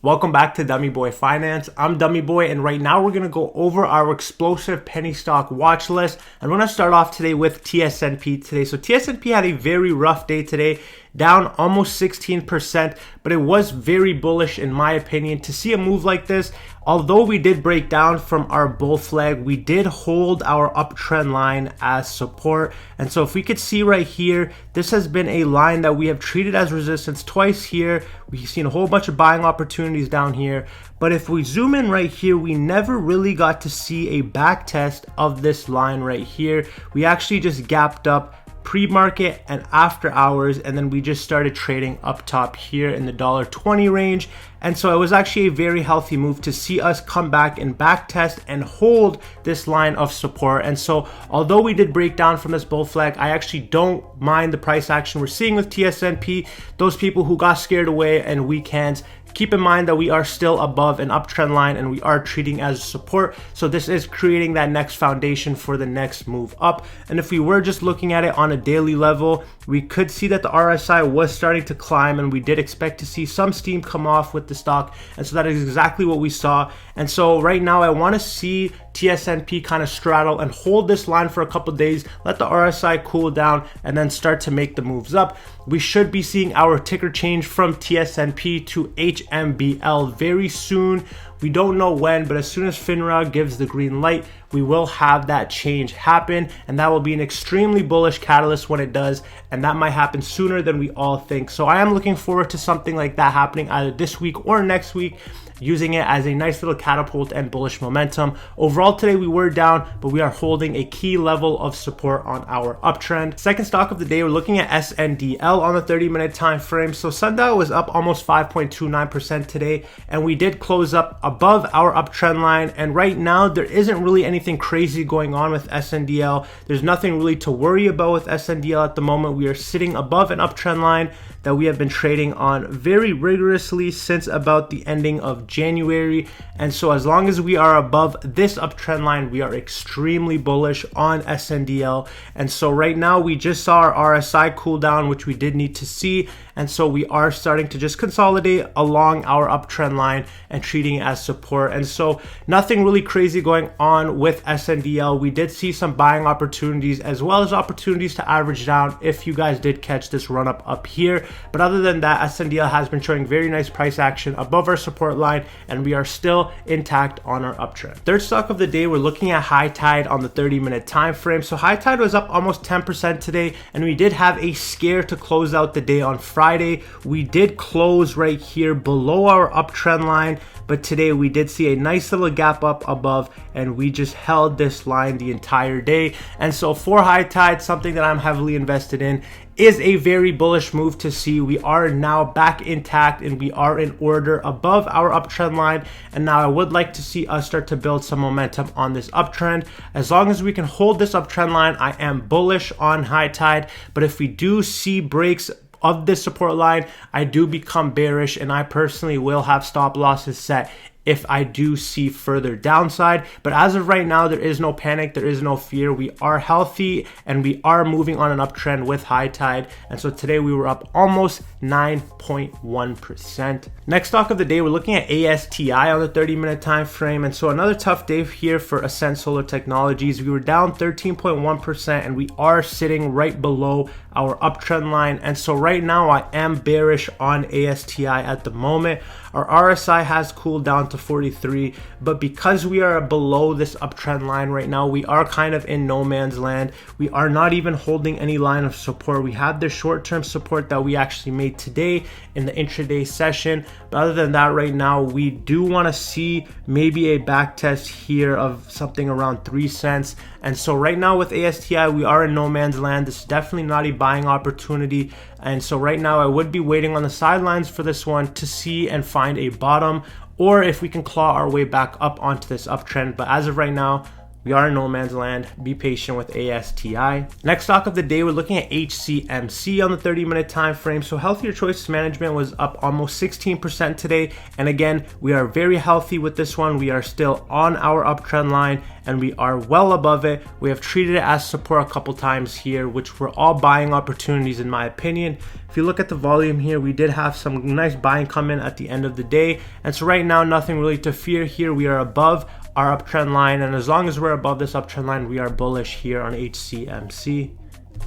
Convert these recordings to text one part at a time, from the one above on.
Welcome back to Dummy Boy Finance. I'm Dummy Boy, and right now we're going to go over our explosive penny stock watch list. And we're going to start off today with TSNP today. So TSNP had a very rough day today, down almost 16%, but it was very bullish in my opinion. To see a move like this, although we did break down from our bull flag, we did hold our uptrend line as support. And so if we could see right here, this has been a line that we have treated as resistance twice here. We've seen a whole bunch of buying opportunities down here. But if we zoom in right here, we never really got to see a back test of this line right here. We actually just gapped up pre-market and after hours, and then we just started trading up top here in the $1.20 range. And so it was actually a very healthy move to see us come back and back test and hold this line of support. And so although we did break down from this bull flag, I actually don't mind the price action we're seeing with TSNP. Those people who got scared away and weak hands, keep in mind that we are still above an uptrend line and we are treating as support. So this is creating that next foundation for the next move up. And if we were just looking at it on a daily level, we could see that the RSI was starting to climb, and we did expect to see some steam come off with the stock. And so that is exactly what we saw. And so right now I want to see TSNP kind of straddle and hold this line for a couple days, let the RSI cool down, and then start to make the moves up. We should be seeing our ticker change from TSNP to HMBL very soon. We don't know when, but as soon as FINRA gives the green light, we will have that change happen, and that will be an extremely bullish catalyst when it does, and that might happen sooner than we all think. So I am looking forward to something like that happening either this week or next week, using it as a nice little catapult and bullish momentum. Overall today we were down, but we are holding a key level of support on our uptrend. Second stock of the day, we're looking at SNDL on the 30-minute time frame. So Sundial was up almost 5.29% today, and we did close up above our uptrend line. And right now there isn't really anything crazy going on with SNDL. There's nothing really to worry about with SNDL at the moment. We are sitting above an uptrend line that we have been trading on very rigorously since about the ending of January. And so as long as we are above this uptrend line, we are extremely bullish on SNDL. And so right now we just saw our RSI cool down, which we did need to see. And so we are starting to just consolidate along our uptrend line and treating it as support. And so nothing really crazy going on with SNDL. We did see some buying opportunities as well as opportunities to average down if you guys did catch this run up here. But other than that, SNDL has been showing very nice price action above our support line, and we are still intact on our uptrend. Third stock of the day, we're looking at HITIF on the 30-minute time frame. So HITIF was up almost 10% today, and we did have a scare to close out the day on Friday. We did close right here below our uptrend line, but today we did see a nice little gap up above, and we just held this line the entire day. And so for HITIF, something that I'm heavily invested in, is a very bullish move to see. We are now back intact and we are in order above our uptrend line. And now I would like to see us start to build some momentum on this uptrend. As long as we can hold this uptrend line, I am bullish on HITIF. But if we do see breaks of this support line, I do become bearish, and I personally will have stop losses set if I do see further downside. But as of right now, there is no panic, there is no fear. We are healthy and we are moving on an uptrend with HITIF. And so today we were up almost 9.1%. Next stock of the day, we're looking at ASTI on the 30-minute time frame. And so another tough day here for Ascent Solar Technologies. We were down 13.1%, and we are sitting right below our uptrend line. And so right now I am bearish on ASTI at the moment. Our RSI has cooled down to 43, but because we are below this uptrend line right now, we are kind of in no man's land. We are not even holding any line of support. We have the short-term support that we actually made today in the intraday session, but other than that, right now we do want to see maybe a back test here of something around 3 cents. And so right now with ASTI, we are in no man's land. This is definitely not a buying opportunity. And so right now I would be waiting on the sidelines for this one to see and find a bottom, or if we can claw our way back up onto this uptrend. But as of right now, We are in no man's land. Be patient with ASTI. Next stock of the day, we're looking at HCMC on the 30-minute time frame. So Healthier Choices Management was up almost 16% today. And again, we are very healthy with this one. We are still on our uptrend line and we are well above it. We have treated it as support a couple times here, which were all buying opportunities in my opinion. If you look at the volume here, we did have some nice buying come in at the end of the day. And so right now, nothing really to fear here. We are above our uptrend line, and as long as we're above this uptrend line, we are bullish here on HCMC.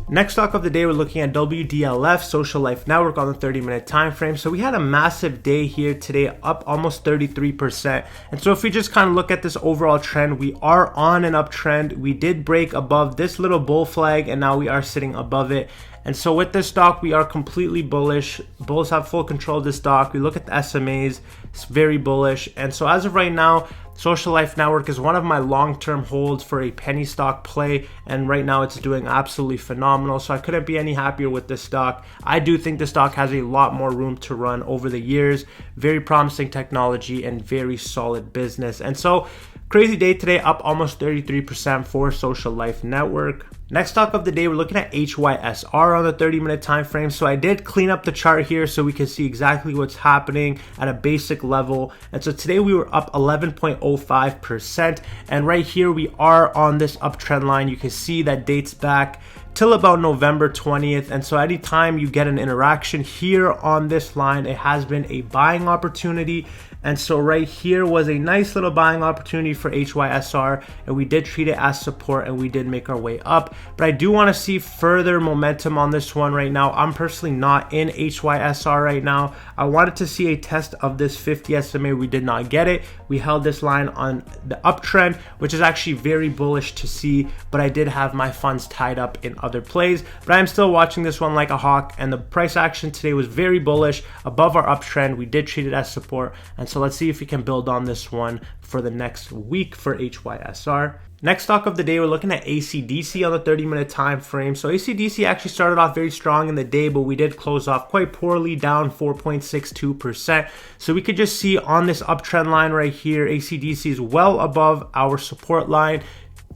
Next stock of the day, we're looking at WDLF, Social Life Network on the 30-minute time frame. So we had a massive day here today, up almost 33%. And so if we just kind of look at this overall trend, we are on an uptrend. We did break above this little bull flag, and now we are sitting above it. And so with this stock, we are completely bullish. Bulls have full control of this stock. We look at the SMAs, it's very bullish. And so as of right now, Social Life Network is one of my long-term holds for a penny stock play, and right now it's doing absolutely phenomenal. So I couldn't be any happier with this stock. I do think the stock has a lot more room to run over the years. Very promising technology and very solid business. And so crazy day today, up almost 33% for Social Life Network. Next stock of the day, we're looking at HYSR on the 30-minute time frame. So I did clean up the chart here so we can see exactly what's happening at a basic level. And so today we were up 11.05%. And right here we are on this uptrend line. You can see that dates back till about November 20th. And so anytime you get an interaction here on this line, it has been a buying opportunity. And so right here was a nice little buying opportunity for HYSR, and we did treat it as support and we did make our way up. But I do want to see further momentum on this one right now. I'm personally not in HYSR right now. I wanted to see a test of this 50 SMA. We did not get it. We held this line on the uptrend, which is actually very bullish to see, but I did have my funds tied up in other plays. But I'm still watching this one like a hawk, and the price action today was very bullish above our uptrend. We did treat it as support, and so let's see if we can build on this one for the next week for HYSR. Next stock of the day, we're looking at ACDC on the 30-minute time frame. So ACDC actually started off very strong in the day, but we did close off quite poorly, down 4.62%. So we could just see on this uptrend line right here, ACDC is well above our support line.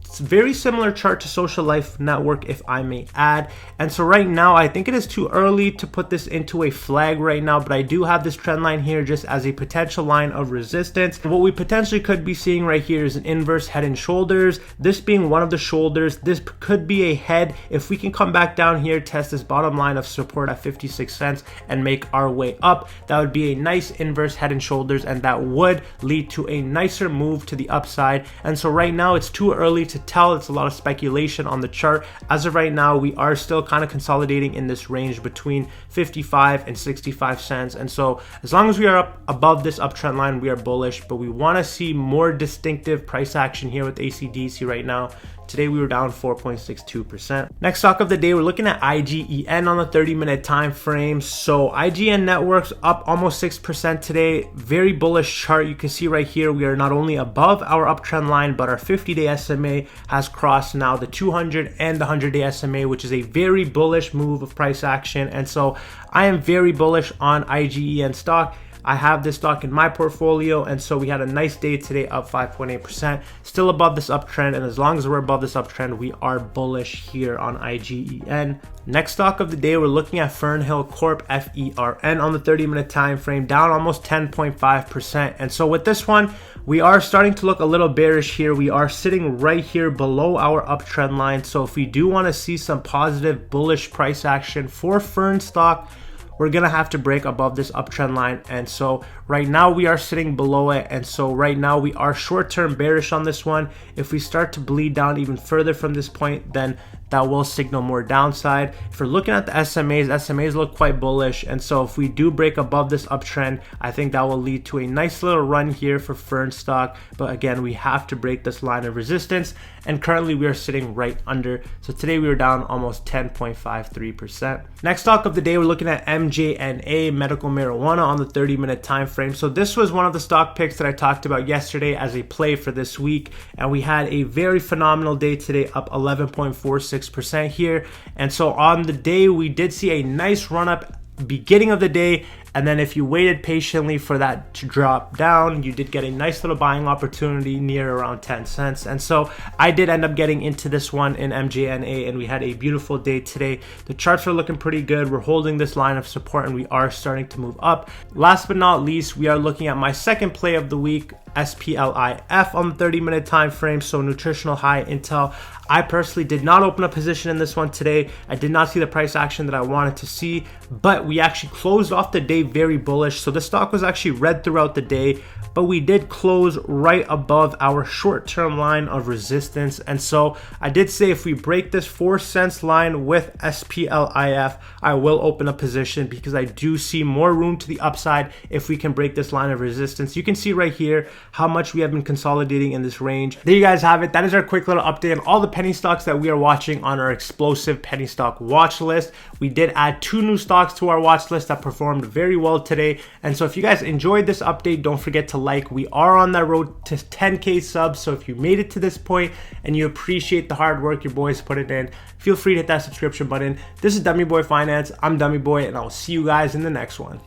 It's a very similar chart to Social Life Network, if I may add. And so right now, I think it is too early to put this into a flag right now, but I do have this trend line here just as a potential line of resistance. What we potentially could be seeing right here is an inverse head and shoulders. This being one of the shoulders, this could be a head. If we can come back down here, test this bottom line of support at 56 cents and make our way up, that would be a nice inverse head and shoulders, and that would lead to a nicer move to the upside. And so right now, it's too early to tell. It's a lot of speculation on the chart. As of right now, we are still kind of consolidating in this range between 55 and 65 cents. And so as long as we are up above this uptrend line, we are bullish, but we want to see more distinctive price action here with ACDC right now. Today we were down 4.62%. Next stock of the day, we're looking at IGEN on the 30-minute time frame. So IGN Networks up almost 6% today. Very bullish chart. You can see right here we are not only above our uptrend line, but our 50-day SMA has crossed now the 200 and the 100-day SMA, which is a very bullish move of price action. And so I am very bullish on IGEN stock. I have this stock in my portfolio, and so we had a nice day today, up 5.8%, still above this uptrend, and as long as we're above this uptrend, we are bullish here on IGEN. Next stock of the day, we're looking at FERN Corp, FERN on the 30-minute time frame, down almost 10.5%. And so with this one, we are starting to look a little bearish here. We are sitting right here below our uptrend line. So if we do want to see some positive bullish price action for FERN stock, we're gonna have to break above this uptrend line. And so right now we are sitting below it, and so right now we are short-term bearish on this one. If we start to bleed down even further from this point, then that will signal more downside. If we're looking at the SMAs look quite bullish, and so if we do break above this uptrend, I think that will lead to a nice little run here for FERN stock. But again, we have to break this line of resistance, and currently we are sitting right under. So today we were down almost 10.53%. Next stock of the day, we're looking at MJNA, medical marijuana, on the 30-minute time frame. So this was one of the stock picks that I talked about yesterday as a play for this week, and we had a very phenomenal day today, up 11.46% here. And so on the day, we did see a nice run up beginning of the day, And then if you waited patiently for that to drop down, you did get a nice little buying opportunity near around 10 cents. And so I did end up getting into this one in MJNA, and we had a beautiful day today. The charts are looking pretty good. We're holding this line of support and we are starting to move up. Last but not least, we are looking at my second play of the week, SPLIF on the 30-minute time frame, so nutritional high intel. I personally did not open a position in this one today. I did not see the price action that I wanted to see, but we actually closed off the day very bullish. So the stock was actually red throughout the day, but we did close right above our short-term line of resistance. And so I did say if we break this 4 cents line with SPLIF, I will open a position because I do see more room to the upside if we can break this line of resistance. You can see right here how much we have been consolidating in this range. There you guys have it. That is our quick little update on all the penny stocks that we are watching on our explosive penny stock watch list. We did add 2 new stocks to our watch list that performed very well today. And so if you guys enjoyed this update, don't forget to like. We are on that road to 10K subs. So if you made it to this point and you appreciate the hard work your boys put it in, feel free to hit that subscription button. This is Dummy Boy Finance. I'm Dummy Boy, and I will see you guys in the next one.